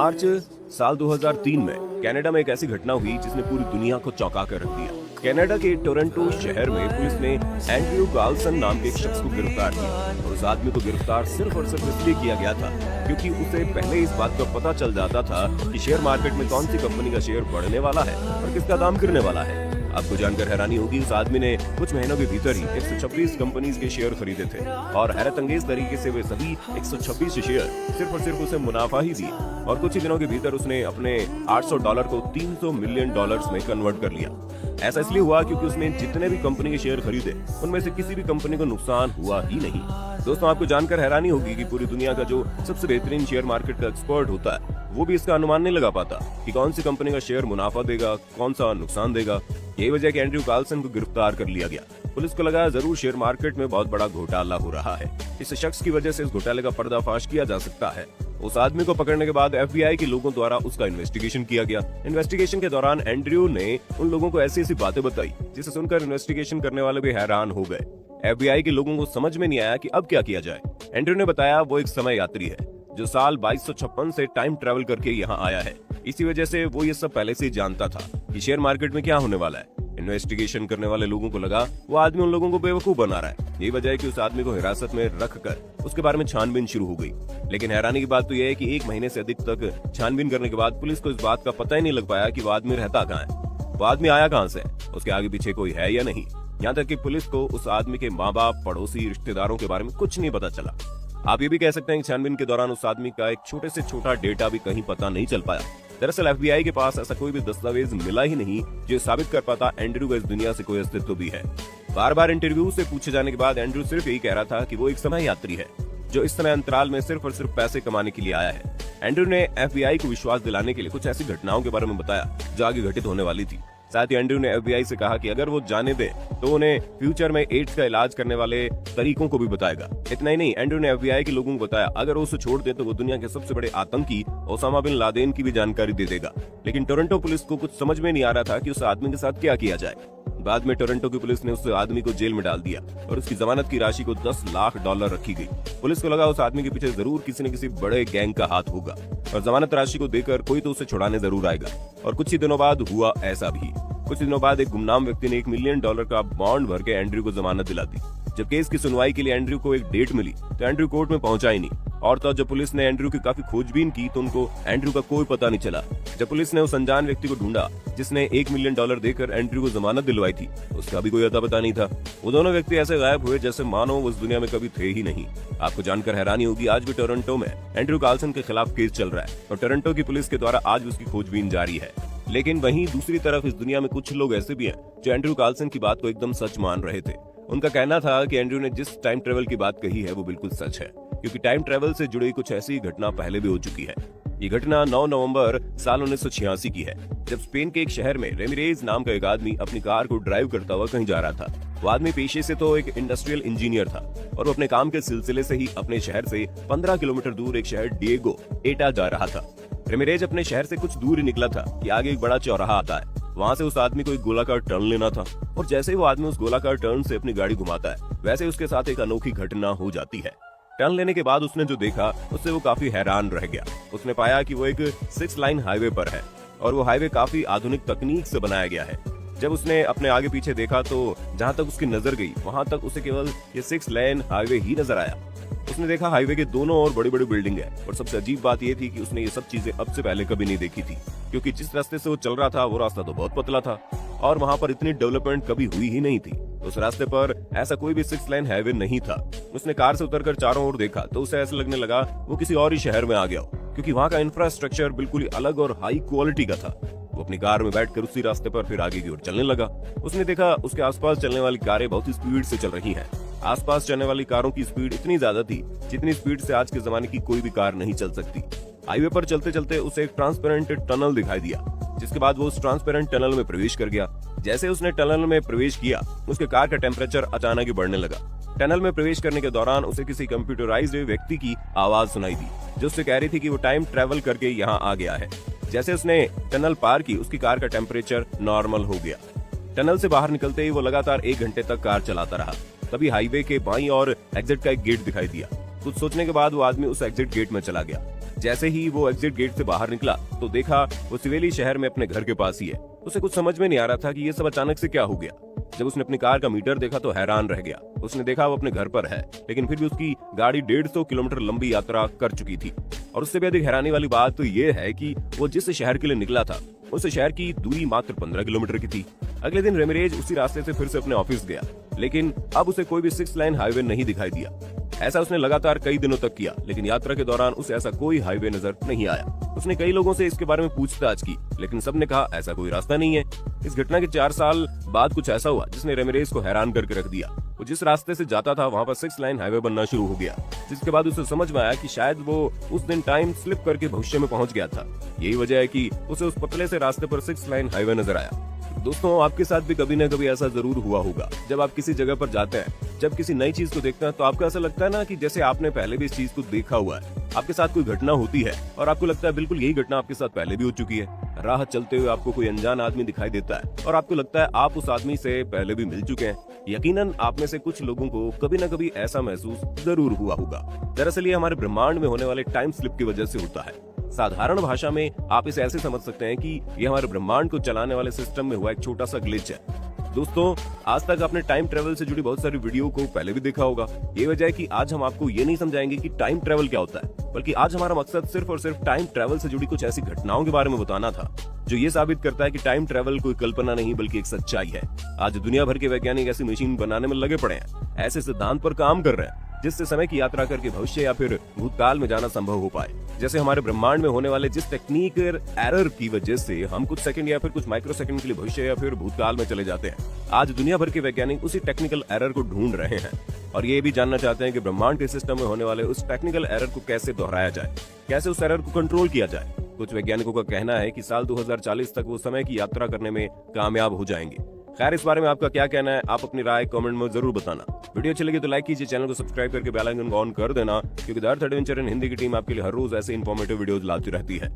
मार्च साल 2003 में कनाडा में एक ऐसी घटना हुई जिसने पूरी दुनिया को चौंका कर रख दिया। कनाडा के टोरंटो शहर में पुलिस ने एंड्रयू कार्लसन नाम के एक शख्स को गिरफ्तार किया और उस आदमी को गिरफ्तार सिर्फ और सिर्फ इसलिए किया गया था क्योंकि उसे पहले इस बात का पता चल जाता था कि शेयर मार्केट में कौन सी कंपनी का शेयर बढ़ने वाला है और किसका दाम गिरने वाला है। आपको जानकर हैरानी होगी, उस आदमी ने कुछ महीनों के भीतर ही 126 कंपनीज के शेयर खरीदे थे और हैरतअंगेज तरीके से वे सभी 126 शेयर सिर्फ और सिर्फ उसे मुनाफा ही दिए और कुछ ही दिनों के भीतर उसने अपने $800 को $300 मिलियन में कन्वर्ट कर लिया। ऐसा इसलिए हुआ क्योंकि उसने जितने भी कंपनी के शेयर खरीदे उनमें से किसी भी कंपनी को नुकसान हुआ ही नहीं। दोस्तों, आपको जानकर हैरानी होगी कि पूरी दुनिया का जो सबसे बेहतरीन शेयर मार्केट का एक्सपर्ट होता है वो भी इसका अनुमान नहीं लगा पाता कि कौन सी कंपनी का शेयर मुनाफा देगा, कौन सा नुकसान देगा। यही वजह कि एंड्रयू कार्लसन को गिरफ्तार कर लिया गया। पुलिस को लगा जरूर शेयर मार्केट में बहुत बड़ा घोटाला हो रहा है, इस शख्स की वजह से इस घोटाले का पर्दाफाश किया जा सकता है। उस आदमी को पकड़ने के बाद FBI के लोगों द्वारा उसका इन्वेस्टिगेशन किया गया। इन्वेस्टिगेशन के दौरान एंड्रयू ने उन लोगों को ऐसी ऐसी बातें बताई जिसे सुनकर इन्वेस्टिगेशन करने वाले भी हैरान हो गए। FBI के लोगों को समझ में नहीं आया कि अब क्या किया जाए। एंड्रयू ने बताया वो एक समय यात्री है जो साल 2256 से टाइम ट्रेवल करके यहाँ आया है। इसी वजह से वो ये सब पहले से ही जानता था कि शेयर मार्केट में क्या होने वाला है। इन्वेस्टिगेशन करने वाले लोगों को लगा वो आदमी उन लोगों को बेवकूफ बना रहा है। यही वजह है कि उस आदमी को हिरासत में रखकर उसके बारे में छानबीन शुरू हो गई। लेकिन हैरानी की बात तो यह है कि 1 महीने से अधिक तक छानबीन करने के बाद पुलिस को इस बात का पता ही नहीं लग पाया कि वो आदमी रहता कहाँ है, वो आदमी आया कहाँ से, उसके आगे पीछे कोई है या नहीं। यहाँ तक कि पुलिस को उस आदमी के माँ बाप, पड़ोसी, रिश्तेदारों के बारे में कुछ नहीं पता चला। आप ये भी कह सकते हैं कि छानबीन के दौरान उस आदमी का एक छोटे से छोटा डेटा भी कहीं पता नहीं चल पाया। दरअसल FBI के पास ऐसा कोई भी दस्तावेज मिला ही नहीं जो साबित कर पाता एंड्रयू का इस दुनिया से कोई अस्तित्व भी है। बार बार इंटरव्यू से पूछे जाने के बाद एंड्रयू सिर्फ यही कह रहा था कि वो एक समय यात्री है जो इस समय अंतराल में सिर्फ और सिर्फ पैसे कमाने के लिए आया है। एंड्रयू ने FBI को विश्वास दिलाने के लिए कुछ ऐसी घटनाओं के बारे में बताया जो आगे घटित होने वाली थी। साथ ही एंड्रयू ने FBI से कहा कि अगर वो जाने दे तो उन्हें फ्यूचर में एड्स का इलाज करने वाले तरीकों को भी बताएगा। इतना ही नहीं, एंड्रयू ने FBI के लोगों को बताया अगर वो उसे छोड़ दे तो वो दुनिया के सबसे बड़े आतंकी ओसामा बिन लादेन की भी जानकारी दे देगा। लेकिन टोरंटो पुलिस को कुछ समझ में नहीं आ रहा था कि उस आदमी के साथ क्या किया जाए। बाद में टोरंटो की पुलिस ने उस आदमी को जेल में डाल दिया और उसकी जमानत की राशि को $10 लाख रखी गई। पुलिस को लगा उस आदमी के पीछे जरूर किसी न किसी बड़े गैंग का हाथ होगा और जमानत राशि को देकर कोई तो उसे छुड़ाने जरूर आएगा। और कुछ ही दिनों बाद हुआ ऐसा भी। कुछ दिनों बाद एक गुमनाम व्यक्ति ने $1 मिलियन का बॉन्ड भर के एंड्रयू को जमानत दिला दी। जब केस की सुनवाई के लिए एंड्रयू को एक डेट मिली तो एंड्रयू कोर्ट में पहुंचा ही नहीं। और तो जब पुलिस ने एंड्रयू की काफी खोजबीन की तो उनको एंड्रयू का कोई पता नहीं चला। जब पुलिस ने उस अनजान व्यक्ति को ढूंढा जिसने $1 मिलियन देकर एंड्रयू को जमानत दिलवाई थी, उसका भी कोई अता पता नहीं था। वो दोनों व्यक्ति ऐसे गायब हुए जैसे मानो वो इस दुनिया में कभी थे ही नहीं। आपको जानकर हैरानी होगी, आज भी टोरंटो में एंड्रयू कार्लसन के खिलाफ केस चल रहा है और टोरंटो की पुलिस के द्वारा आज भी उसकी खोजबीन जारी है। लेकिन वहीं दूसरी तरफ इस दुनिया में कुछ लोग ऐसे भी हैं जो एंड्रयू कार्लसन की बात को एकदम सच मान रहे थे। उनका कहना था कि एंड्रयू ने जिस टाइम ट्रेवल की बात कही है वो बिल्कुल सच है, क्योंकि टाइम ट्रेवल से जुड़ी कुछ ऐसी घटना पहले भी हो चुकी है। ये घटना 9 नवंबर साल 1986 की है, जब स्पेन के एक शहर में रेमिरेज नाम का एक आदमी अपनी कार को ड्राइव करता हुआ कहीं जा रहा था। वो आदमी पेशे से तो एक इंडस्ट्रियल इंजीनियर था और वो अपने काम के सिलसिले से ही अपने शहर से 15 किलोमीटर दूर एक शहर डिएगो एटा जा रहा था। रेमिरेज अपने शहर से कुछ दूर ही निकला था कि आगे एक बड़ा चौराहा आता है। वहाँ से उस आदमी को एक गोलाकार टर्न लेना था और जैसे ही वो आदमी उस गोलाकार टर्न से अपनी गाड़ी घुमाता है वैसे उसके साथ एक अनोखी घटना हो जाती है। टर्न लेने के बाद उसने जो देखा उससे वो काफी हैरान रह गया। उसने पाया कि वो एक 6 लाइन हाईवे पर है और वो हाईवे काफी आधुनिक तकनीक से बनाया गया है। जब उसने अपने आगे पीछे देखा तो जहाँ तक उसकी नजर गई वहां तक उसे केवल ये 6 लेन हाईवे ही नजर आया। उसने देखा हाईवे के दोनों ओर बड़ी बड़ी बिल्डिंग है और सबसे अजीब बात यह थी कि उसने ये सब चीजें अब से पहले कभी नहीं देखी थी, क्योंकि जिस रास्ते से वो चल रहा था वो रास्ता तो बहुत पतला था और वहाँ पर इतनी डेवलपमेंट कभी हुई ही नहीं थी। उस रास्ते पर ऐसा कोई भी 6 लाइन हाईवे नहीं था। उसने कार से उतरकर चारों ओर देखा तो उसे ऐसा लगने लगा वो किसी और ही शहर में आ गया हो, क्योंकि वहाँ का इंफ्रास्ट्रक्चर बिल्कुल ही अलग और हाई क्वालिटी का था। वो अपनी कार में बैठकर उसी रास्ते पर फिर आगे की ओर चलने लगा। उसने देखा उसके आसपास चलने वाली कारें बहुत ही स्पीड से चल रही हैं। आसपास चलने वाली कारों की स्पीड इतनी ज्यादा थी जितनी स्पीड से आज के जमाने की कोई भी कार नहीं चल सकती। हाईवे पर चलते चलते उसे एक ट्रांसपेरेंट टनल दिखाई दिया, जिसके बाद वो उस ट्रांसपेरेंट टनल में प्रवेश कर गया। जैसे उसने टनल में प्रवेश किया उसके कार का टेम्परेचर अचानक ही बढ़ने लगा। टनल में प्रवेश करने के दौरान उसे किसी कंप्यूटराइज्ड व्यक्ति की आवाज सुनाई दी जो उससे कह रही थी कि वो टाइम ट्रेवल करके यहाँ आ गया है। जैसे उसने टनल पार की उसकी कार का टेम्परेचर नॉर्मल हो गया। टनल से बाहर निकलते ही वो लगातार 1 घंटे तक कार चलाता रहा। तभी हाईवे के बाईं और एग्जिट का एक गेट दिखाई दिया। कुछ सोचने के बाद वो आदमी उस एग्जिट गेट में चला गया। जैसे ही वो एग्जिट गेट से बाहर निकला तो देखा वो सिवेली शहर में अपने घर के पास ही है। उसे कुछ समझ में नहीं आ रहा था कि ये सब अचानक से क्या हो गया। जब उसने अपनी कार का मीटर देखा तो हैरान रह गया। उसने देखा वो अपने घर पर है, लेकिन फिर भी उसकी गाड़ी 150 किलोमीटर लंबी यात्रा कर चुकी थी। और उससे भी अधिक हैरानी वाली बात तो ये है कि वो जिस शहर के लिए निकला था उस शहर की दूरी मात्र 15 किलोमीटर की थी। अगले दिन रेमिरेज उसी रास्ते से फिर से अपने ऑफिस गया, लेकिन अब उसे कोई भी 6 लाइन हाईवे नहीं दिखाई दिया। ऐसा उसने लगातार कई दिनों तक किया, लेकिन यात्रा के दौरान उसे ऐसा कोई हाईवे नजर नहीं आया। उसने कई लोगों से इसके बारे में पूछताछ की, लेकिन सबने कहा ऐसा कोई रास्ता नहीं है। इस घटना के 4 साल बाद कुछ ऐसा हुआ जिसने रेमिरेज को हैरान करके रख दिया। वो जिस रास्ते से जाता था वहाँ पर 6 लाइन हाईवे बनना शुरू हो गया, जिसके बाद उसे समझ में आया कि शायद वो उस दिन टाइम स्लिप करके भविष्य में पहुंच गया था। यही वजह है कि उसे उस पतले से रास्ते पर 6 लाइन हाईवे नजर आया। दोस्तों, आपके साथ भी कभी न कभी ऐसा जरूर हुआ होगा। जब आप किसी जगह पर जाते हैं, जब किसी नई चीज को देखते हैं, तो आपको ऐसा लगता है ना कि जैसे आपने पहले भी इस चीज को देखा हुआ है। आपके साथ कोई घटना होती है और आपको लगता है बिल्कुल यही घटना आपके साथ पहले भी हो चुकी है। राह चलते हुए आपको कोई अनजान आदमी दिखाई देता है और आपको लगता है आप उस आदमी से पहले भी मिल चुके हैं। यकीनन आप में से कुछ लोगों को कभी न कभी ऐसा महसूस जरूर हुआ होगा। दरअसल ये हमारे ब्रह्मांड में होने वाले टाइम स्लिप की वजह से होता है। साधारण भाषा में आप इसे ऐसे समझ सकते हैं कि ये हमारे ब्रह्मांड को चलाने वाले सिस्टम में हुआ एक छोटा सा ग्लिच है। दोस्तों, आज तक आपने टाइम ट्रेवल से जुड़ी बहुत सारी वीडियो को पहले भी देखा होगा। ये वजह है कि आज हम आपको ये नहीं समझाएंगे कि टाइम ट्रेवल क्या होता है, बल्कि आज हमारा मकसद सिर्फ और सिर्फ टाइम ट्रेवल से जुड़ी कुछ ऐसी घटनाओं के बारे में बताना था जो ये साबित करता है कि टाइम ट्रेवल कोई कल्पना नहीं बल्कि एक सच्चाई है। आज दुनिया भर के वैज्ञानिक ऐसी मशीन बनाने में लगे पड़े हैं, ऐसे सिद्धांत पर काम कर रहे हैं जिससे समय की यात्रा करके भविष्य या फिर भूतकाल में जाना संभव हो पाए। जैसे हमारे ब्रह्मांड में होने वाले जिस टेक्निकल एरर की वजह से हम कुछ सेकंड या फिर कुछ माइक्रो सेकंड के लिए भविष्य या फिर भूतकाल में चले जाते हैं, आज दुनिया भर के वैज्ञानिक उसी टेक्निकल एरर को ढूंढ रहे हैं और ये भी जानना चाहते हैं कि ब्रह्मांड के सिस्टम में होने वाले उस टेक्निकल एरर को कैसे दोहराया जाए, कैसे उस एरर को कंट्रोल किया जाए। कुछ वैज्ञानिकों का कहना है कि साल 2040 तक वो समय की यात्रा करने में कामयाब हो जाएंगे। खैर, इस बारे में आपका क्या कहना है? आप अपनी राय कमेंट में जरूर बताना। वीडियो अच्छी लगी तो लाइक कीजिए, चैनल को सब्सक्राइब करके बेल आइकन को ऑन कर देना, क्योंकि the earth adventure in Hindi की टीम आपके लिए हर रोज ऐसे इंफॉर्मेटिव वीडियोस लाती रहती है।